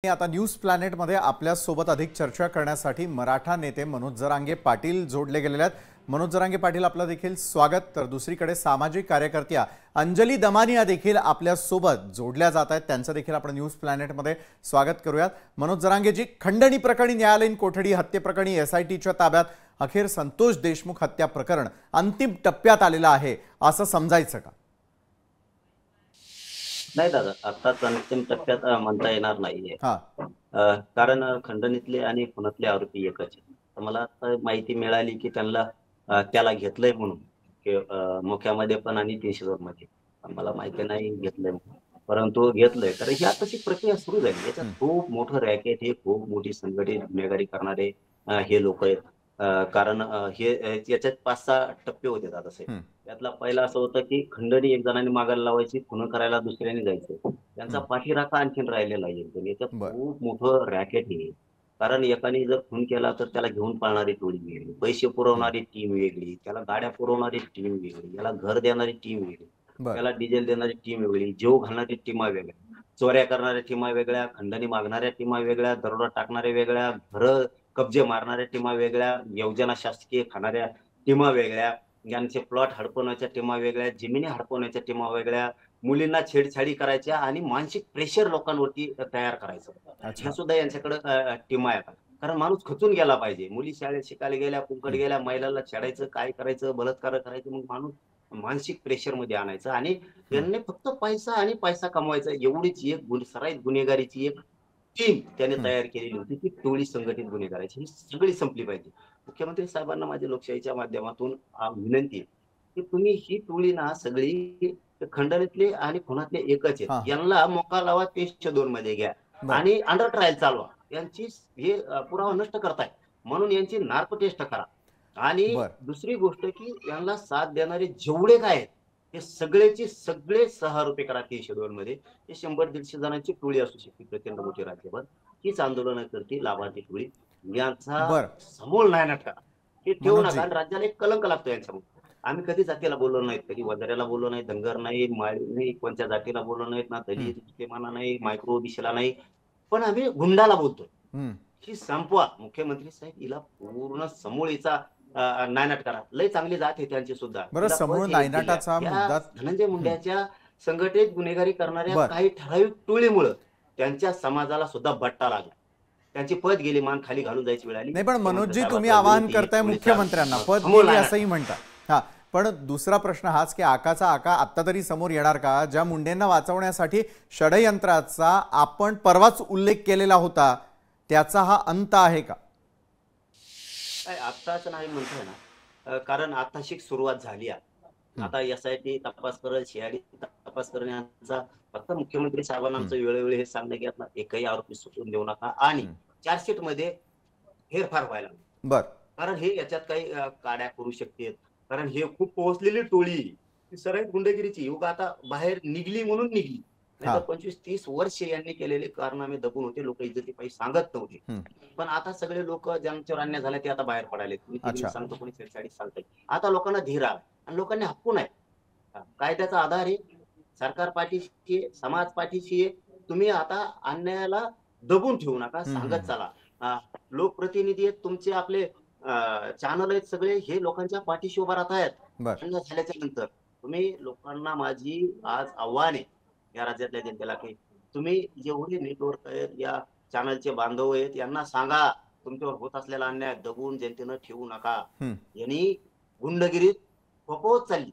आता न्यूज प्लॅनेटमध्ये आपल्या सोबत अधिक चर्चा करण्यासाठी मराठा नेते मनोज जरांगे पाटील जोडले गेलेले आहेत। मनोज जरांगे पाटील, आपलं देखील स्वागत। तर दुसरीकडे सामाजिक कार्यकर्त्या अंजली दमानिया देखील आपल्या सोबत जोडल्या जात आहेत, त्यांचं देखील आपण न्यूज प्लॅनेटमध्ये स्वागत करूयात। मनोज जरांगे जी, खंडणी प्रकरणी न्यायालयीन कोठडी हत्येप्रकरणी एसआयटीच्या ताब्यात, अखेर संतोष देशमुख हत्या प्रकरण अंतिम टप्प्यात आलेलं आहे असं समजायचं का? नाही दादा, आत्ताच अंतिम टप्प्यात म्हणता येणार नाहीये। हां, कारण खंडणीतले आणि खुनातले आरोपी एकच आहेत। तर मला आता माहिती मिळाली की त्यांना त्याला घेतलंय म्हणून, की मोक्यामध्ये पण आणि 302 मध्ये पण मला माहिती नाही घेतलंय म्हणून, परंतु घेतलंय। तर ही आताची प्रक्रिया सुरू झाली। याच्यात खूप मोठं रॅकेट, हे खूप मोठी संघटित गुन्हेगारी करणारे हे लोक आहेत। कारण हे याच्यात 5-6 टप्पे होते दादा साहेब। हं, त्यातला पहिला असं होतं की खंडणी एक जणांनी मागायला लावायची, खुनं करायला दुसऱ्याने जायचं। त्यांचा हं, पाठीराखा आणखीन राहिलेला आहे एकदम। याच्यात बरं, खूप मोठं रॅकेट आहे। कारण एकाने जर खून केला तर त्याला घेऊन पळणारी टोळी वेगळी, पैसे हं, पुरवणारी टीम वेगळी, त्याला गाड्या पुरवणारी टीम वेगळी, याला घर देणारी टीम वेगळी, बरं, त्याला डिझेल देणारी टीम वेगळी, जेव घालणारी टीमा वेगळ्या, चोऱ्या करणाऱ्या टीमा वेगळ्या, खंडणी मागणाऱ्या टीमा वेगळ्या, दरोडा टाकणाऱ्या वेगळ्या, घरं कब्जे मारणाऱ्या टीमा वेगळ्या, योजना शासकीय खाणाऱ्या टीमा वेगळ्या, यांचे प्लॉट हडपवण्याच्या टीमा वेगळ्या, जमिनी हडपवण्याच्या टीमा वेगळ्या, मुलींना छेडछाडी करायच्या आणि मानसिक प्रेशर लोकांवरती तयार करायचं, ह्या अच्छा, सुद्धा यांच्याकडे टीमा आहेत। कारण माणूस खचून गेला पाहिजे। मुली शाळेत शिकायला गेल्या, कुंकड हं, गेल्या, महिलांना छेडायचं, काय करायचं, बलात्कार करायचं, मग माणूस मानसिक प्रेशर मध्ये आणायचं आणि हं, त्यांनी फक्त पैसा आणि पैसा कमवायचा, एवढीच एक सराईत गुन्हेगारीची एक टीम त्याने हं, तयार केलेली होती। ती टोळी संघटित गुन्हेगाराची ही सगळी संपली पाहिजे। मुख्यमंत्री साहेबांना माझी लोकशाहीच्या माध्यमातून विनंती आहे की तुम्ही ही टोळी ना सगळी खंडणीतले आणि खुनातले एकच आहेत, हां, हां, यांना मोका लावा, 302 मध्ये घ्या बरं, आणि अंडर ट्रायल चालवा। यांची हे पुरावा नष्ट करताय म्हणून यांची नार्को टेस्ट करा। आणि बरं, दुसरी गोष्ट की यांना साथ देणारे जेवढे काय आहेत, हे सगळेचे सगळे 6 रुपये करा 302 मध्ये। हे 100-150 जणांची टोळी असू शकते प्रचंड मोठी राज्यभर, हीच आंदोलनं करते लाभार्थी टोळी। यांचा बरं, समूळ नायनाट करा, हे ठेवू नका मनोजजी, आणि राज्याला एक कलंक लागतो यांच्यामुळे। आम्ही कधी जातीला बोललो नाहीत, कधी वंजाऱ्याला बोललो नाही, धनगर नाही, माळी नाही, कोणत्या जातीला बोललो नाहीत, ना हं, दलित मुसलमाना नाही, मायक्रो ओबीसीला नाही, पण आम्ही गुंडाला बोलतोय। हं, ही संपवा मुख्यमंत्री साहेब, हिला पूर्ण समूळ हिचा नायनाट करा। लय चांगली जात आहे त्यांची सुद्धा, बरं, तिला समूळ पद हे दिल्या। नायनाटाचा या मुद्दा, धनंजय हं, मुंड्याच्या संघटित गुन्हेगारी करणाऱ्या बरं, काही ठराविक टोळीमुळं त्यांच्या समाजाला सुद्धा बट्टा लागला, त्यांची पद गेली, मान खाली घालून जायची वेळ आली। नाही, पण मुख्यमंत्री मनोजजी, तुम्ही साहेबांकडे आवाहन विनंती आहे, करताय टोळीचा मुख्यमंत्र्यांना, पद समूळ गेली नायनाट असंही करा। म्हणता। हां, पण दुसरा प्रश्न हाच की आकाचा आका आत्ता तरी समोर येणार का? ज्या मुंडेंना वाचवण्यासाठी षडयंत्राचा आपण परवाच उल्लेख केलेला होता, त्याचा हा अंत आहे का? काय आत्ताच नाही म्हणतोय ना, कारण आताशी सुरुवात झाली आहे। हं, आता एसआयटी तपास करेल, सीआयडी तपास करण्याचा फक्त मुख्यमंत्री साहेबांना हं, आमचं वेळोवेळी हे सांगणं की यातला एकही आरोपी सुटून देऊ नका आणि हं, चार्जशीटमध्ये फेरफार व्हायला नको। बरं, कारण हे याच्यात काही काड्या करू शकतात। कारण हे खूप पोहोचलेली टोळी, ही सराईत गुंडगिरीची युग आता बाहेर निघली म्हणून निघली, नाहीतर हां, 25-30 वर्ष यांनी केलेले कारनामे दबून होते, लोक इज्जतीपायी सांगत नव्हते। हं, पण आता सगळे लोक ज्यांच्यावर अन्याय झाला ते आता बाहेर पडाले, कोणी 3 अच्छा, सांगतो, कोणी 46 सांगतंय। आता लोकांना धीर आला आणि लोकांनी हक्कून आहे, कायद्याचा आधार आहे, सरकार पाठीशी आहे, समाज पाठीशी आहे। तुम्ही आता अन्यायाला दबून ठेवू नका, हं, हं, सांगत हं, चला। लोकप्रतिनिधी आहेत तुमचे, आपले चॅनल आहेत सगळे, हे लोकांच्या पाठीशी उभा राहत आहेत। बरं, अन्याय झाल्याच्या नंतर तुम्ही लोकांना, माझी आज आव्हान आहे या राज्यातल्या जनतेला की तुम्ही जेवढे नेटवर्क आहेत, या चॅनलचे बांधव आहेत, यांना सांगा तुमच्यावर होत असलेला अन्याय दबून जनतेनं ठेवू नका। हं, यांनी गुंडगिरी फोफवत चालली,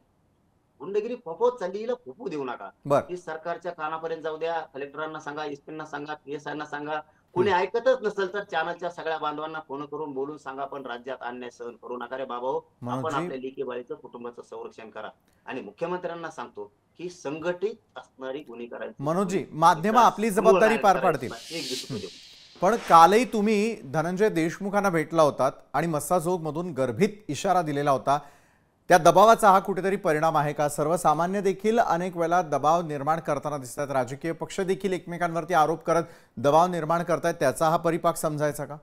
गुंडगिरी फोफवत चालली, हिला फोफू देऊ नका। बरं, ही सरकारच्या कानापर्यंत जाऊ द्या, कलेक्टरांना सांगा, एसपींना सांगा, पीएसआयना सांगा। हं, कोणी ऐकतच नसेल तर चॅनलच्या सगळ्या बांधवांना फोन करून बोलून सांगा, पण राज्यात अन्याय सहन करू नका रे बाबाओ। आपण मनोजजी, आपल्या लेकी बाळीचं, कुटुंबाचं संरक्षण करा। आणि मुख्यमंत्र्यांना सांगतो की संघटित असणारी गुन्हेगारांची टोळी मनोजजी, माध्यमं हिचा आपली समूळ जबाबदारी नायनाट पार करायची पाडतील। ना, एक दिवस देऊ। पण कालही तुम्ही धनंजय देशमुखांना भेटला होतात आणि मस्साजोगमधून गर्भित इशारा दिलेला होता, त्या दबावाचा हा कुठेतरी परिणाम आहे का? सर्वसामान्य देखील अनेक वेळा दबाव निर्माण करताना दिसतात, राजकीय पक्ष देखील एकमेकांवरती आरोप करत दबाव निर्माण करतायत, त्याचा हा परिपाक समजायचा का?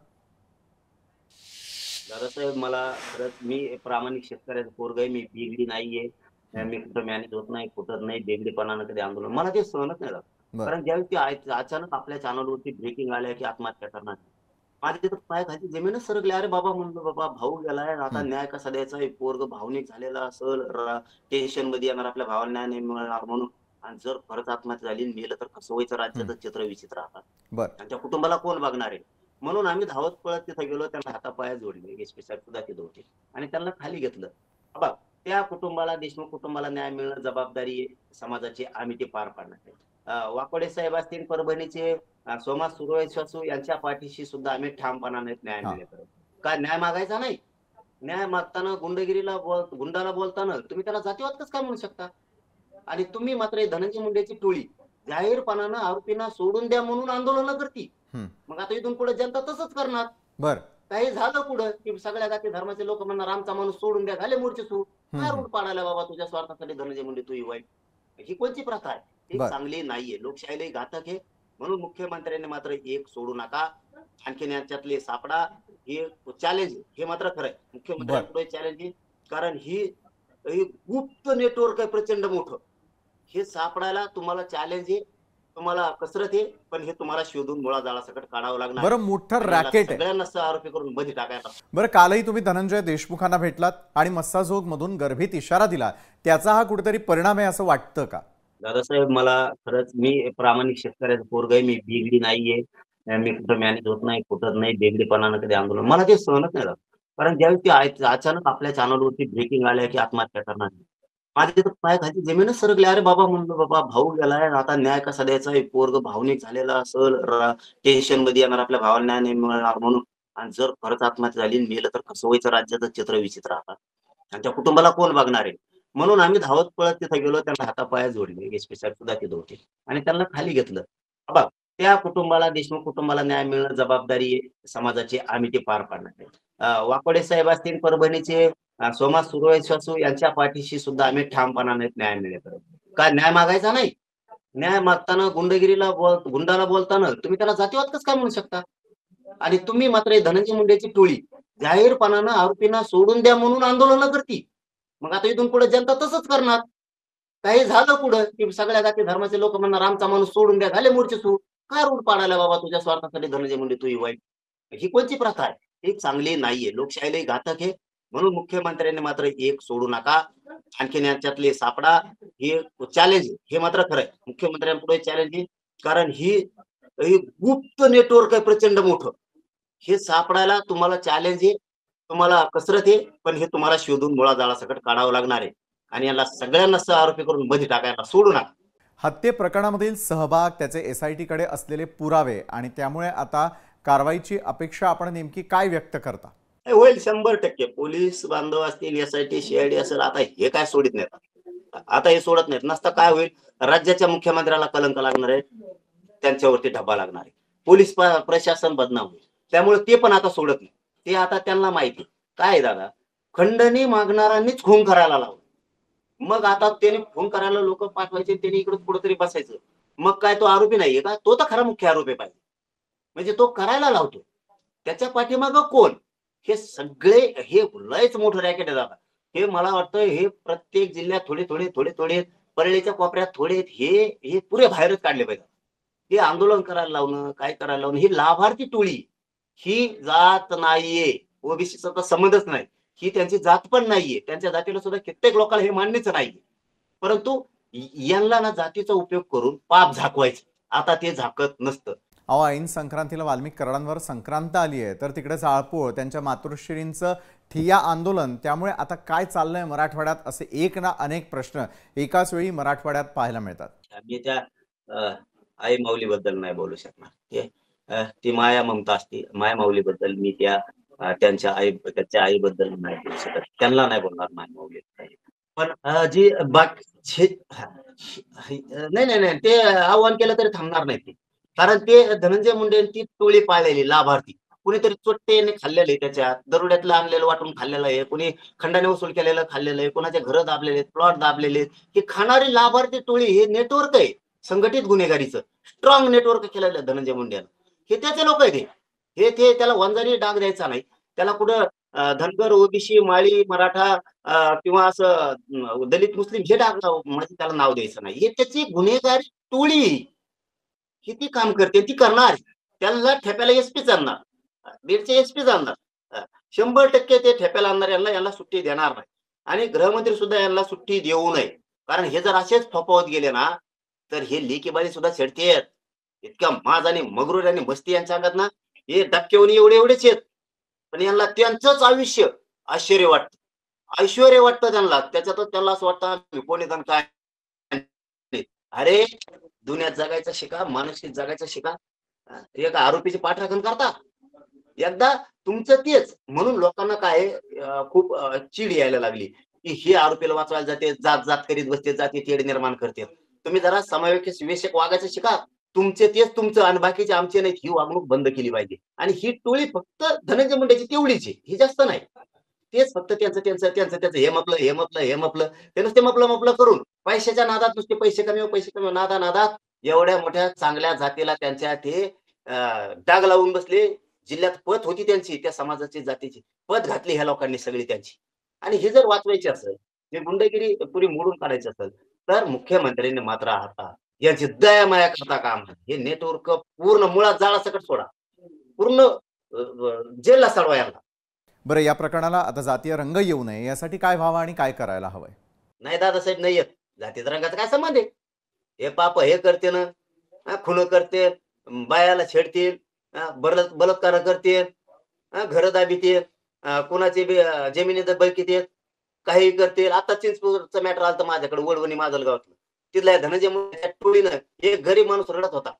दादासाहेब, मला खरंच, मी प्रामाणिक शेतकऱ्याचा पोरगा आहे, मी बिगडी नाहीये, हं, मी कुठं मॅनेज होत नाही, कुठं नाही, बेगडीपणानं कधी आंदोलन, मला ते सहनच नाही झालं। बर कारण ज्यावेळी ती अचानक आपल्या चॅनलवरती ब्रेकिंग आल्या की आत्महत्या करणार, माझ्या तिथं पायाखाली जमीनच सरकली. अरे बाबा म्हणलं, बाबा भाऊ गेलाय, आता हं, न्याय कसा द्यायचा? हे पोरग भावनिक झालेला असेल, टेन्शन मध्ये येणार, आपल्या भावाला न्याय नाही मिळणार म्हणून. आणि जर खरंच आत्महत्या झाली आणि मेलं तर कसं व्हायचं? हं. राज्याचं चित्र विचित्र आता. बर आणि त्या कुटुंबाला कोण बघणार आहे? म्हणून आम्ही धावत पळत तिथे गेलो, त्यांना हातापाया जोडले, एसपी साहेब सुद्धा तिथे होते आणि त्यांना खाली घेतलं. बाबा, त्या कुटुंबाला, देशमुख कुटुंबाला न्याय मिळणं जबाबदारी समाजाची, आम्ही ती पार पाडणार आहे. वाकोडे साहेब असतील परभणीचे, सोमा सुरवैश्वासू यांच्या पाठीशी सुद्धा आम्ही ठामपणाने न्याय हां मिळेपर्यंत. काय न्याय मागायचा नाही? न्याय मागताना गुंडाला बोलताना तुम्ही त्याला जातीवाद कसं काय म्हणू शकता? आणि तुम्ही मात्र हे धनंजय मुंडेची टोळी जाहीरपणानं आरोपींना सोडून द्या म्हणून आंदोलनं करती. हं. मग आता इथून पुढे जनता तसंच करणार. बर काही झालं पुढं की सगळ्या जाती धर्माचे लोक म्हणणार आमचा माणूस सोडून द्या, झाले मोर्चे सुरू. हं, काय हं. रूट पाडायला बाबा तुझ्या स्वार्थासाठी धनंजय मुंडे तू वाईट? ही कोणची प्रथा आहे? ही बर चांगली नाहीये, लोकशाहीला घातक आहे. म्हणून मुख्यमंत्र्यांनी मात्र एक सोडू नका, आणखीन यांच्यातले सापडा, हे चॅलेंज हे मात्र खरं आहे. बर मुख्यमंत्र्यांपुढे चॅलेंज आहे, कारण ही ही गुप्त नेटवर्क आहे प्रचंड मोठं. हे सापडायला तुम्हाला चॅलेंज आहे, तुम्हाला कसरत आहे, पण हे तुम्हाला शोधून मुळाजाळासकट काढावं लागणार आहे. बरं मोठं आणि याला रॅकेट आहे. सगळ्यांना आरोपी करून मध्ये टाकायला. बरं कालही तुम्ही धनंजय देशमुखांना भेटलात आणि मस्साजोग मधून गर्भित इशारा दिला, त्याचा हा कुठेतरी परिणाम आहे असं वाटतं का? दादासाहेब, मला खरंच, मी प्रामाणिक शेतकऱ्याचा पोरगा आहे, मी बिगडी नाहीये. मी कुठं मॅनेज होत नाही, कुठं नाही, बेगडीपणानं कधी आंदोलन मला ते सहनच नाही झालं. कारण ज्यावेळी ती अचानक आपल्या चॅनलवरती ब्रेकिंग आल्या की आत्महत्या करणार, माझ्या तिथं पायाखाली जमीनच सरकली. अरे बाबा म्हणलं, बाबा भाऊ गेलाय, आता न्याय कसा द्यायचा? हे पोरग भावनिक झालेला असेल, टेन्शन मध्ये येणार, आपल्या भावाला न्याय नाही मिळणार म्हणून. आणि जर खरंच आत्महत्या झाली आणि मेलं तर कसं व्हायचं? राज्याचं चित्र विचित्र आता. आणि त्या कुटुंबाला कोण बघणार आहे? म्हणून आम्ही धावत पळत तिथे गेलो, त्यांना हातापाया जोडले, एसपी साहेब सुद्धा तिथे होते आणि त्यांना खाली घेतलं. बाबा, त्या कुटुंबाला, देशमुख कुटुंबाला न्याय मिळणं जबाबदारी समाजाची, आम्ही ती पार पाडणार आहे. वाकोडे साहेब असतील परभणीचे, सोमा सुरवैश्वासू यांच्या पाठीशी सुद्धा आम्ही ठामपणाने न्याय मिळेपर्यंत. काय न्याय मागायचा नाही? न्याय मागताना गुंडाला बोलताना तुम्ही त्याला जातीवाद कसं काय म्हणू शकता? आणि तुम्ही मात्र हे धनंजय मुंडेची टोळी जाहीरपणानं आरोपींना सोडून द्या म्हणून आंदोलनं करती. मग आता इथून पुढे जनता तसंच करणार. काही झालं पुढं की सगळ्या जाती धर्माचे लोक म्हणणार आमचा माणूस सोडून द्या, झाले मोर्चे सुरू. काय रूट पाडायला बाबा तुझ्या स्वार्थासाठी धनंजय मुंडे तू वाईट? ही कोणची प्रथा आहे? ही चांगली नाहीये, लोकशाहीला घातक आहे. म्हणून मुख्यमंत्र्यांनी मात्र एक सोडू नका, आणखीन यांच्यातले सापडा, हे चॅलेंज हे मात्र खरं आहे. मुख्यमंत्र्यांपुढे चॅलेंज आहे, कारण ही ही गुप्त नेटवर्क आहे प्रचंड मोठं. हे सापडायला तुम्हाला चॅलेंज आहे, तुम्हाला कसरत आहे, पण हे तुम्हाला शोधून मुळाजाळासकट काढावं लागणार आहे. आणि याला सगळ्यांना आरोपी करून मध्ये टाकायला सोडू नका. हत्ये प्रकरणामधील सहभाग, त्याचे एसआयटी कडे असलेले पुरावे आणि त्यामुळे आता कारवाईची अपेक्षा आपण नेमकी काय व्यक्त करता? हे होईल 100%. पोलीस बांधव असतील, एसआयटी, सीआयडी असेल, आता हे काय सोडित नाहीत. आता हे सोडत नाहीत. नसता काय होईल? राज्याच्या मुख्यमंत्र्याला कलंक लागणार आहे, त्यांच्यावरती ढबा लागणार आहे, पोलीस प्रशासन बदनाम होईल. त्यामुळे ते पण आता सोडत नाही. ते आता त्यांना माहिती काय आहे दादा, खंडणी मागणाऱ्यांनीच खून करायला लावलं. मग आता त्याने खून करायला लोक पाठवायचे, त्याने इकडे कुठेतरी बसायचं. मग काय तो आरोपी नाहीये का? तो तर खरा मुख्य आरोपी पाहिजे. म्हणजे तो करायला लावतो, त्याच्या पाठीमागं कोण? हे सगळे, हे लयच मोठं रॅकेट आहे दादा. हे मला वाटतं हे प्रत्येक जिल्ह्यात थोडे थोडे थोडे थोडे, परळीच्या कोपऱ्यात थोडे, हे हे पुरे बाहेरच काढले पाहिजे. हे आंदोलन करायला लावणं, काय करायला लावणं, ही लाभार्थी टोळी, ही जात नाहीये, ओबीसीचा तर संबंधच नाही. ही त्यांची जात पण नाहीये, त्यांच्या जातीला सुद्धा कित्येक लोकांना हे मान्यच नाहीये. परंतु यांना ना जातीचा उपयोग करून पाप झाकवायचे. आता ते झाकत नसतं. अहो, ऐन संक्रांतीला वाल्मिक कराडांवर संक्रांत आली आहे, तर तिकडे जाळपोळ, त्यांच्या मातोश्रींचं ठिय्या आंदोलन, त्यामुळे आता काय चाललंय मराठवाड्यात, असे एक ना अनेक प्रश्न एकाच वेळी मराठवाड्यात पाहायला मिळतात. मी त्या आई माऊलीबद्दल नाही बोलू शकणार. ती माया ममता असते. माया माऊलीबद्दल मी त्यांच्या आईबद्दल नाही बोलू शकत. त्यांना नाही बोलणार माया माऊली. पण जी बाकी नाही नाही नाही, ते आव्हान केलं तरी थांबणार नाही ते. कारण ते धनंजय मुंडे ती टोळी पाळलेली लाभार्थी, कुणीतरी चोट्टेने खाल्लेलं आहे, त्याच्यात दरोड्यातलं आणलेलं वाटून खाल्लेलं आहे, कोणी खंडाने वसूल केलेलं खाल्लेलं आहे, कोणाच्या घरं दाबलेले आहेत, प्लॉट दाबलेले आहेत. ही खाणारी लाभार्थी टोळी, हे नेटवर्क आहे संघटित गुन्हेगारीचं, स्ट्रॉंग नेटवर्क केलेलं आहे धनंजय मुंडेनं. हे त्याचे लोक आहेत. हे ते त्याला वंजारी डाग द्यायचा नाही. त्याला कुठं धनगर, ओबीसी, माळी, मराठा किंवा असं दलित, मुस्लिम हे डाग म्हणजे त्याला नाव द्यायचं नाही. हे त्याची गुन्हेगारी टोळी. ही ती काम करते, ती करणार. त्यांना ठेप्याला एसपी आणणार, बीडचे एसपी आणणार. 100% ते ठेप्याला आणणार यांना सुट्टी देणार नाही. आणि गृहमंत्री सुद्धा यांना सुट्टी देऊ नये. कारण हे जर असेच फोफावत गेले ना, तर हे लेकीबाळी सुद्धा छेडतेत. इतका माज आणि मगरूर आणि मस्ती यांच्या अंगात ना, हे डबकेवणी एवढेच आहेत. पण यांना त्यांचंच आयुष्य ऐश्वर्य वाटतं. ऐश्वर्य वाटतं त्यांना. त्याच्यातच त्यांना असं वाटतं मी कोण आहेत आणि काय नाही. अरे दुनियात जगायचा शिका, माणुसकीत जगायचा शिका. एका आरोपीची पाठराखण करता. एकदा तुमचं तेच म्हणून लोकांना काय खूप चीड यायला लागली की हे आरोपीला वाचवायला जाते, जात जात करीत बसते, जाती तेढ निर्माण करते. तुम्ही जरा समावेशक वागायचं शिका. तुमचे तेच तुमचं आणि बाकीचे आमचे नाहीत, ही वागणूक बंद केली पाहिजे. आणि ही टोळी फक्त धनंजय मुंडेची तेवढीच आहे, ही जास्त नाही. तेच फक्त त्यांचं हे मपलं ते नुसते मपलं करून पैशाच्या नादात नुसते पैसे कमी नादात एवढ्या मोठ्या चांगल्या जातीला त्यांच्या ते डाग लावून बसले. जिल्ह्यात पत होती त्यांची, त्या समाजाची जातीची पत घातली ह्या लोकांनी सगळी त्यांची. आणि हे जर वाचवायचे असेल, हे गुंडगिरी पुरी मोडून काढायची असेल, तर मुख्यमंत्र्यांनी मात्र आता यांची दया माया करता काम नाही. हे नेटवर्क पूर्ण मुळात जाळासकट सोडा, पूर्ण जेलला चढवा यांना. बरं, या प्रकरणाला आता जातीय रंग येऊ नये यासाठी काय व्हावं आणि काय करायला हवंय? नाही दादासाहेब, नाही येत. जातीय रंगाचा काय संबंध आहे? हे पाप हे करते ना, खून करते, बायाला छेडतील, बलात्कार करते, घर दाबीते, कुणाची जमिनीत बळकीते, काही करतील. आता चिंचपूरचं मॅटर आलं माझ्याकडे, वडवणी माजलगावातलं. तिथल्या धनंजय मुंडे टोळीनं एक गरीब माणूस रडत होता,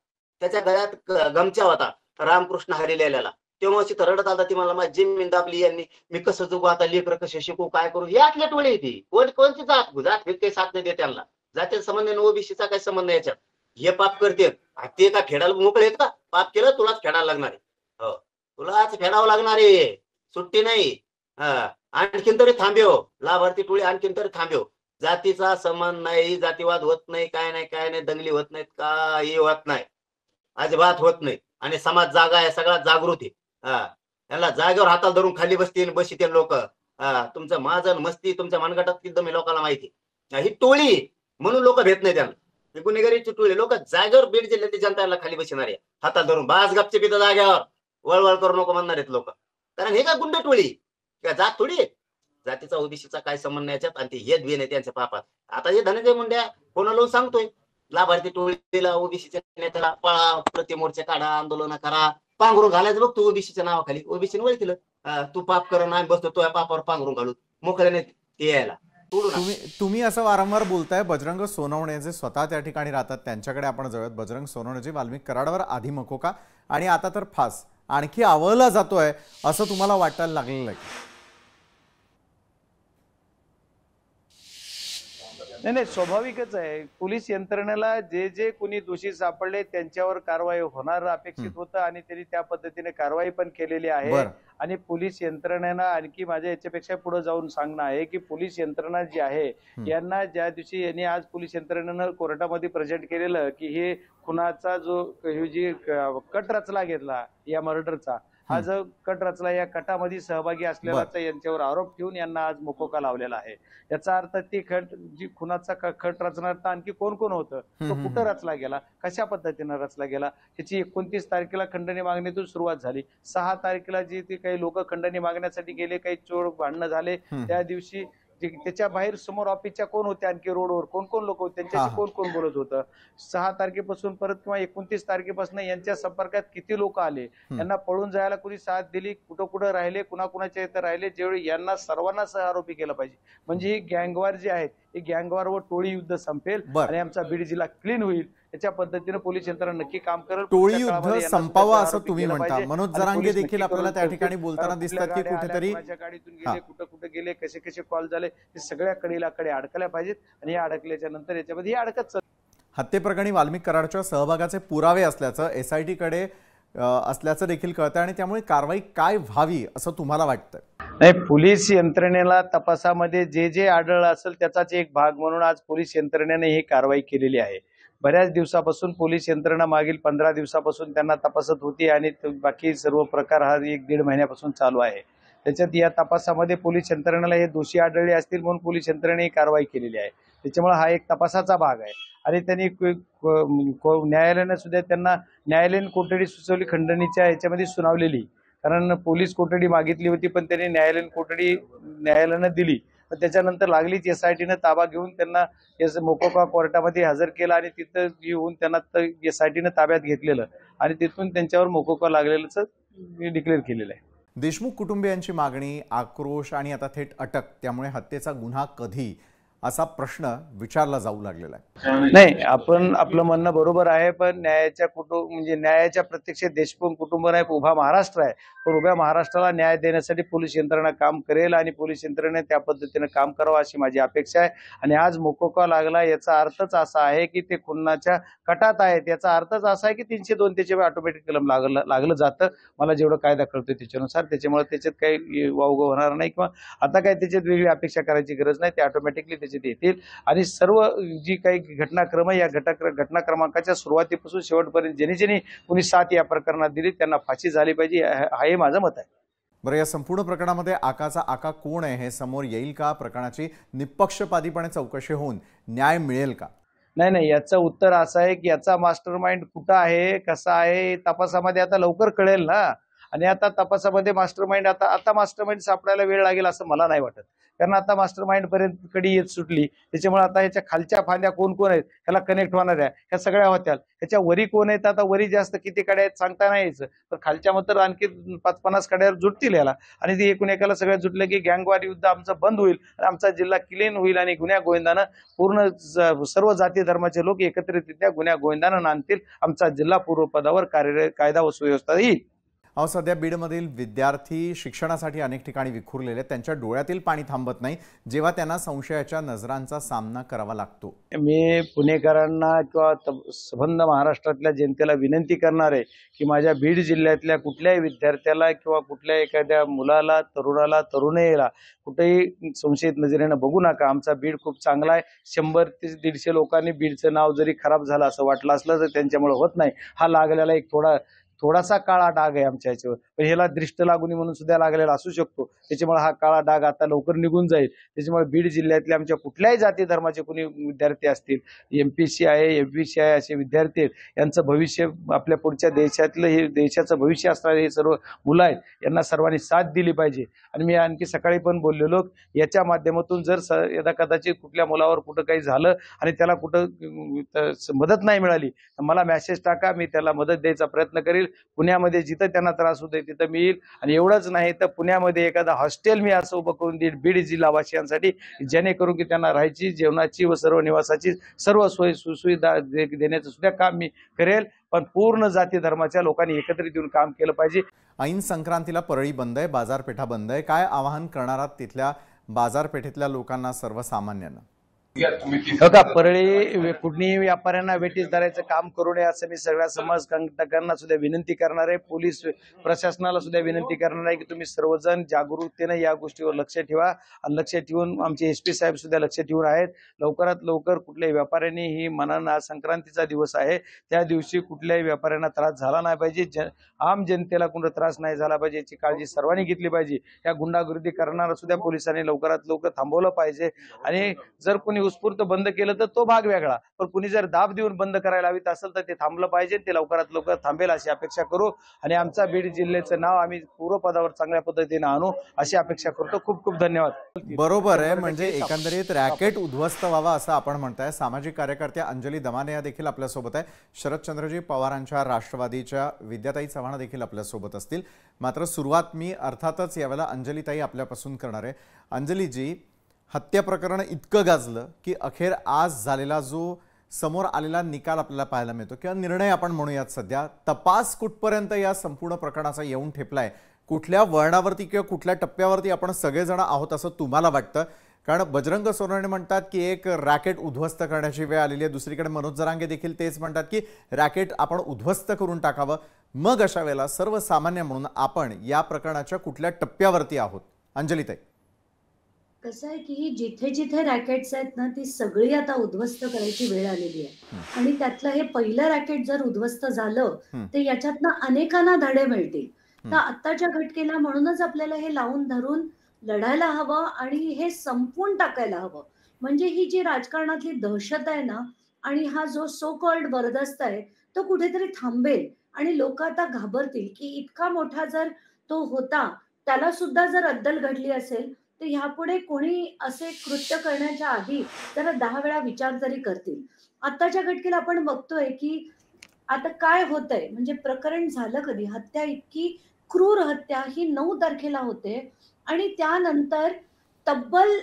त्याच्या गळ्यात गमछा होता रामकृष्ण हरी लिहिलेला. तेव्हा तिथं रडत आला, ती मला माझी जमीन दाबली यांनी, मी कसं जगू आता, लेकर कसे शिकू, काय करू. ही आतल्या टोळी येते. कोणती जात काही साथ नाही देत त्यांना. जातीय संबंध नाही, ओबीसीचा काही संबंध नाही याच्यात. हे पाप करते ते का फेडायला मोकळे आहेत का? पाप केलं तुलाच फेडायला लागणार आहे. हो, तुलाच फेडावं लागणार आहे, सुट्टी नाही. आणखीन तरी थांबेव, लाभार्थी टोळी आणखीन तरी थांबेव. जातीचा संबंध नाही, जातीवाद होत नाही, काय नाही, दंगली होत नाहीत, काही होत नाही, अजिबात होत नाही. आणि समाज जागा आहे, सगळा जागृत आहे. यांना जागेवर हाताला धरून खाली बसतील लोक. तुमचं माझं मस्ती तुमच्या मनगटात किती लोकांना माहिती. ही टोळी म्हणून लोक भेट नाही त्यांना. गुन्हेगारीची टोळी लोक जागेवर बीड जिल्ह्यातील जनता खाली बसणार आहे, हाताला धरून बास गपचे पिता जाग्यावर वळवळ करू नको म्हणणार आहेत लोक. कारण हे काय गुंड टोळी का जात थोडी? जातीचा ओबीसीचा काय संबंध नाही याच्यात. आणि ते हेच बेन आहे त्यांच्या पापात. आता हे धनंजय मुंड्या कोणाला सांगतोय, लाभार्थी टोळीला, ओबीसीच्या नेत्याला पळा, प्रतिमोर्चा काढा, आंदोलन करा, पांघरून घालायचं बघ तू ओबीसीच्या नावाखाली. ओबीसीने वळखलं तू पाप कर नाही बसतो, तो पापावर पांघरून घालू मोकळ्याने ते यायला. तुम्ही असं वारंवार बोलताय. बजरंग सोनवणे जे स्वतः त्या ठिकाणी राहतात त्यांच्याकडे आपण जाऊयात. बजरंग सोनवणेजी, वाल्मिक कराडावर आधी मकोका आणि आता तर फास आणखी आवळला जातोय असं तुम्हाला वाटायला लागलेलं आहे? नाही, स्वाभाविकच आहे. पोलीस यंत्रणेला जे कोणी दोषी सापडले त्यांच्यावर कारवाई होणार अपेक्षित होतं आणि त्यांनी त्या पद्धतीने कारवाई पण केलेली आहे. आणि पोलीस यंत्रणेनं आणखी माझ्या याच्यापेक्षा पुढे जाऊन सांगणं आहे की पोलीस यंत्रणा जी आहे यांना ज्या दिवशी यांनी आज पोलीस यंत्रणेनं कोर्टामध्ये प्रेझेंट केलेलं की हे खुनाचा जो जी कट रचला घेतला या मर्डरचा, हा जो कट रचला या कटामध्ये सहभागी असलेला यांच्यावर आरोप ठेवून यांना आज मोकोका लावलेला आहे. याचा अर्थ ती जी खुनाचा खट रचणार तर आणखी कोण कोण होतं, तो कुठं रचला गेला, कशा पद्धतीने रचला गेला, त्याची 29 तारखेला खंडणी मागणीतून सुरुवात झाली. 6 तारखेला जी ती काही लोक खंडणी मागण्यासाठी गेले, काही चोर भांडणं झाले, त्या दिवशी त्याच्या बाहेर समोर ऑफिसच्या कोण होते, आणखी रोडवर कोण कोण लोक होते, त्यांच्याशी कोण कोण बोलत होतं. 6 तारखेपासून परत किंवा 29 तारखेपासून यांच्या संपर्कात किती लोक आले, यांना पळून जायला कुणी साथ दिली, कुठं कुठं राहिले, कुणाकुणाच्या इथं राहिले, जेवढे यांना सर्वांना सहआरोपी केलं पाहिजे. म्हणजे ही गँगवार जे आहेत ही गँगवार व टोळी युद्ध संपेल आणि आमचा बीड जिल्हा क्लीन होईल. याच्या पद्धतीने पोलीस यंत्रणा नक्की काम करेल. टोळी युद्ध संपावा असं तुम्ही म्हणता. मनोज जरांगे देखील आपल्याला त्या ठिकाणी बोलताना दिसतात की कुठेतरी गाडीतून गेले, कुठे गेले, कसे कॉल झाले, हे सगळ्या कडेलाकडे अडकल्या पाहिजेत. आणि या अडकल्याच्या नंतर याच्यामध्ये अडकत हत्येप्रकरणी वाल्मिक कराडच्या सहभागाचे पुरावे असल्याचं SIT कडे असल्याचं देखील कळतं आणि त्यामुळे कारवाई काय व्हावी असं तुम्हाला वाटतं? नाही, पोलीस यंत्रणेला तपासामध्ये जे आढळलं असेल त्याचाच एक भाग म्हणून आज पोलीस यंत्रणेने ही कारवाई केलेली आहे. बऱ्याच दिवसापासून पोलीस यंत्रणा मागील 15 दिवसापासून त्यांना तपासत होती आणि बाकी सर्व प्रकार हा 1-1.5 महिन्यापासून चालू आहे. त्याच्यात या तपासामध्ये पोलीस यंत्रणेला हे दोषी आढळले असतील म्हणून पोलीस यंत्रणेने कारवाई केलेली आहे. त्याच्यामुळे हा एक तपासाचा भाग आहे. आणि त्यांनी न्यायालयानं सुद्धा त्यांना न्यायालयीन कोठडी सुचवली, खंडणीच्या याच्यामध्ये सुनावलेली. कारण पोलीस कोठडी मागितली होती, पण त्यांनी न्यायालयीन कोठडी न्यायालयानं दिली. पण त्याच्यानंतर लागलीच SITनं ताबा घेऊन त्यांना मोकोका कोर्टामध्ये हजर केलं आणि तिथं येऊन त्यांना SITनं ताब्यात घेतलेलं आणि तिथून त्यांच्यावर मोकोका लागलेलं डिक्लेअर केलेलं आहे. देशमुख कुटुंबियांची मागणी, आक्रोश आणि आता थेट अटक, त्यामुळे हत्येचा गुन्हा कधी, असा प्रश्न विचारला जाऊ लागलेला आहे. नाही, आपण आपलं म्हणणं बरोबर आहे, पण न्यायाच्या प्रत्यक्ष देशमुख कुटुंब नाही, उभा महाराष्ट्र आहे. पण उभ्या महाराष्ट्राला न्याय देण्यासाठी पोलीस यंत्रणा काम करेल आणि पोलीस यंत्रणेने त्या पद्धतीने काम करावं अशी माझी अपेक्षा आहे. आणि आज मोकोका लागला याचा अर्थच असा आहे की ते खुनाच्या कटात आहेत. याचा अर्थच असा आहे की 302 त्याच्यावर ऑटोमॅटिक कलम लागलं जातं. मला जेवढं कायदा कळतोय त्याच्यानुसार, त्याच्यामुळे त्याच्यात काही वावगं होणार नाही किंवा आता काही त्याच्यात वेगळी अपेक्षा करायची गरज नाही. ते ऑटोमॅटिकली त्याच्यात येतील आणि सर्व जी काही घटनाक्रम आहे या घटनाक्रमांकाच्या सुरुवातीपासून शेवटपर्यंत ज्यांनी कुणी साथ या प्रकरणात दिली त्यांना फाशी झाली पाहिजे, हे माझं मत आहे. बरं, या संपूर्ण प्रकरणामध्ये आकाचा आका कोण आहे हे समोर येईल का? प्रकरणाची निपक्षपातीपणे चौकशी होऊन न्याय मिळेल का? नाही, याचं उत्तर असं आहे की याचा मास्टर माइंड कुठं आहे, कसा आहे, तपासामध्ये आता लवकर कळेल ना. आणि आता तपासामध्ये मास्टर माइंड आता मास्टर माइंड सापडायला वेळ लागेल असं मला नाही वाटत. कारण आता मास्टर माइंड पर्यंत कडी येत सुटली, त्याच्यामुळे आता ह्याच्या खालच्या फांद्या कोण कोण आहेत ह्याला कनेक्ट होणार आहे, ह्या सगळ्या होत्या. ह्याच्या वरी कोण आहेत, आता वरी जास्त किती कड्या आहेत सांगता नाही यायचं, तर खालच्या मात्र आणखी 50-50 कड्यावर जुटतील याला. आणि ती एकूण एकाला सगळ्या जुटलं की गँगवार युद्ध आमचं बंद होईल आणि आमचा जिल्हा क्लीन होईल आणि गुन्ह्या गोविंदानं पूर्ण सर्व जाती धर्माचे लोक एकत्रितरित्या गुन्ह्या गोविंदानं नांदतील. आमचा जिल्हा पूर्वपदावर कायदा व सुव्यवस्था येईल. अहो, सध्या बीडमधील विद्यार्थी शिक्षणासाठी अनेक ठिकाणी विखुरलेले आहेत. त्यांच्या डोळ्यातील पाणी थांबत नाही जेव्हा त्यांना संशयाच्या नजरांचा सामना करावा लागतो. मी पुणेकरांना किंवा संबंध महाराष्ट्रातल्या जनतेला विनंती करणार आहे की माझ्या बीड जिल्ह्यातल्या कुठल्याही विद्यार्थ्याला किंवा कुठल्या एखाद्या मुलाला, तरुणाला, तरुणीला कुठेही संशयित नजरेनं बघू नका. आमचा बीड खूप चांगला आहे. 100 ते 150 लोकांनी बीडचं नाव जरी खराब झालं असं वाटलं असलं तर त्यांच्यामुळे होत नाही. हा लागलेला एक थोडासा काळा डाग आहे आमच्या ह्याच्यावर, पण ह्याला दृष्ट लागुनी म्हणून सुद्धा लागलेला असू शकतो. त्याच्यामुळे हा काळा डाग आता लवकर निघून जाईल. त्याच्यामुळे बीड जिल्ह्यातले आमच्या कुठल्याही जाती धर्माचे कोणी विद्यार्थी असतील, MPC आहे, FBC आहे, असे विद्यार्थी आहेत, यांचं भविष्य आपल्या पुढच्या देशातलं हे देशाचं भविष्य असणारे हे सर्व मुलं आहेत, यांना सर्वांनी साथ दिली पाहिजे. आणि मी आणखी सकाळी पण बोललेलो, याच्या माध्यमातून जर यदा कदाचित कुठल्या मुलावर कुठं काही झालं आणि त्याला कुठं मदत नाही मिळाली तर मला मेसेज टाका, मी त्याला मदत द्यायचा प्रयत्न करेल. पुण्यामध्ये जिथं त्यांना त्रास होतोय तिथं मी येईल. आणि एवढंच नाही तर पुण्यामध्ये एखादा हॉस्टेल मी असं उभं करून देईल बीड जिल्हावासियांसाठी, जेणेकरून की त्यांना राहायची, जेवणाची व सर्व निवासाची सर्व सोय सुविधा देण्याचं सुद्धा काम मी करेल. पण पूर्ण जाती धर्माच्या लोकांनी एकत्रित येऊन काम केलं पाहिजे. ऐन संक्रांतीला परळी बंद आहे, बाजारपेठा बंद आहे. काय आवाहन करणार आहात तिथल्या बाजारपेठेतल्या लोकांना, सर्वसामान्यांना? बघा, परळी कुठल्याही व्यापाऱ्यांना वेठीस धरायचं काम करू नये असं मी सगळ्या समाजकंटकांना सुद्धा विनंती करणार आहे. पोलीस प्रशासनाला सुद्धा विनंती करणार आहे की तुम्ही सर्वजण जागरूकतेने या गोष्टीवर लक्ष ठेवा. आणि लक्ष ठेवून आमचे SP साहेब सुद्धा लक्ष ठेवून आहेत. लवकरात लवकर कुठल्याही व्यापाऱ्यांनी ही मनानं, आज संक्रांतीचा दिवस आहे, त्या दिवशी कुठल्याही व्यापाऱ्यांना त्रास झाला नाही पाहिजे, आम जनतेला कुठं त्रास नाही झाला पाहिजे याची काळजी सर्वांनी घेतली पाहिजे. या गुंडागर्दी करणारा सुद्धा पोलिसांनी लवकरात लवकर थांबवलं पाहिजे. आणि जर कोणी उत्स्फूर्त बंद केलं तर तो भाग वेगळा, पण कुणी जर दाब देऊन बंद करायला हवीत असेल तर ते थांबलं पाहिजे. ते लवकरात लवकर थांबेल अशी अपेक्षा करू आणि आमचा बीड जिल्ह्याचं नाव आम्ही पूर्वपदावर चांगल्या पद्धतीने आणू अशी अपेक्षा करतो. खूप खूप धन्यवाद. बरोबर आहे, म्हणजे एकंदरीत रॅकेट उद्ध्वस्त व्हावा असं आपण म्हणताय. सामाजिक कार्यकर्त्या अंजली दमाने या देखील आपल्यासोबत आहे. शरदचंद्रजी पवारांच्या राष्ट्रवादीच्या विद्याताई चव्हाण देखील आपल्यासोबत असतील. मात्र सुरुवात मी अर्थातच यावेळेला अंजलीताई आपल्यापासून करणार आहे. अंजलीजी, हत्या प्रकरण इतकं गाजलं की अखेर आज झालेला जो समोर आलेला निकाल आपल्याला पाहायला मिळतो किंवा निर्णय आपण म्हणूयात, सध्या तपास कुठपर्यंत या संपूर्ण प्रकरणाचा येऊन ठेपलाय, कुठल्या वळणावरती किंवा कुठल्या टप्प्यावरती आपण सगळेजण आहोत असं तुम्हाला वाटतं? कारण बजरंग सोनवणे म्हणतात की एक रॅकेट उद्ध्वस्त करण्याची वेळ आलेली आहे, दुसरीकडे मनोज जरांगे देखील तेच म्हणतात की रॅकेट आपण उद्ध्वस्त करून टाकावं. मग अशा वेळेला सर्वसामान्य म्हणून आपण या प्रकरणाच्या कुठल्या टप्प्यावरती आहोत? अंजलीताई, कसं आहे की जिथे जिथे रॅकेट्स आहेत ना ती सगळी आता उद्ध्वस्त करायची वेळ आलेली आहे. आणि त्यातलं हे पहिलं रॅकेट जर उद्ध्वस्त झालं तर याच्यातनं अनेकांना धडे मिळतील. तर आत्ताच्या घटनेला म्हणूनच आपल्याला हे लावून धरून लढायला हवं आणि हे संपवून टाकायला हवं. म्हणजे ही जी राजकारणातली दहशत आहे ना आणि हा जो सो कॉल्ड बरदास्त आहे तो कुठेतरी थांबेल आणि लोक आता घाबरतील की इतका मोठा जर तो होता, त्याला सुद्धा जर अद्दल घडली असेल, तर ह्यापुढे कोणी असे कृत्य करण्याच्या आधी जरा 10 वेळा विचार तरी करतील. आत्ताच्या घटकेला आपण बघतोय की आता काय होतंय म्हणजे प्रकरण झालं कधी? हत्या इतकी क्रूर हत्या ही 9 तारखेला होते आणि त्यानंतर तब्बल